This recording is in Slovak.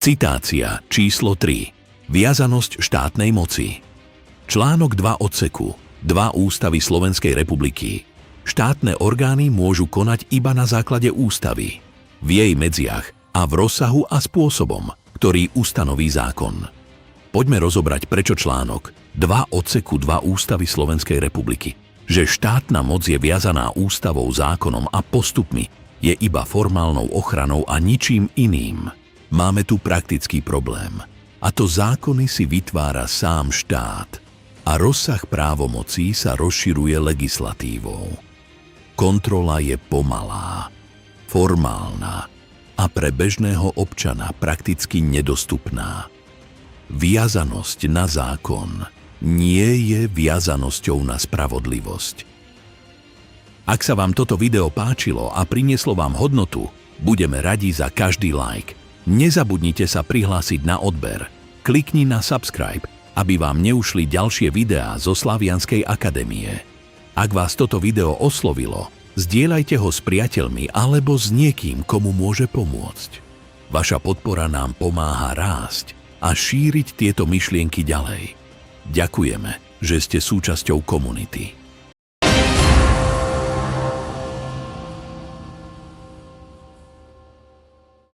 Citácia číslo 3. Viazanosť štátnej moci. Článok 2 odseku 2 Ústavy Slovenskej republiky. Štátne orgány môžu konať iba na základe ústavy, v jej medziach a v rozsahu a spôsobom, ktorý ustanoví zákon. Poďme rozobrať, prečo článok 2 odseku 2 Ústavy Slovenskej republiky, že štátna moc je viazaná ústavou, zákonom a postupmi, je iba formálnou ochranou a ničím iným. Máme tu praktický problém, a to zákony si vytvára sám štát a rozsah právomocí sa rozširuje legislatívou. Kontrola je pomalá, formálna a pre bežného občana prakticky nedostupná. Viazanosť na zákon nie je viazanosťou na spravodlivosť. Ak sa vám toto video páčilo a prinieslo vám hodnotu, budeme radi za každý like. Nezabudnite sa prihlásiť na odber. Klikni na subscribe, aby vám neušli ďalšie videá zo Slavianskej akadémie. Ak vás toto video oslovilo, zdieľajte ho s priateľmi alebo s niekým, komu môže pomôcť. Vaša podpora nám pomáha rásť a šíriť tieto myšlienky ďalej. Ďakujeme, že ste súčasťou komunity.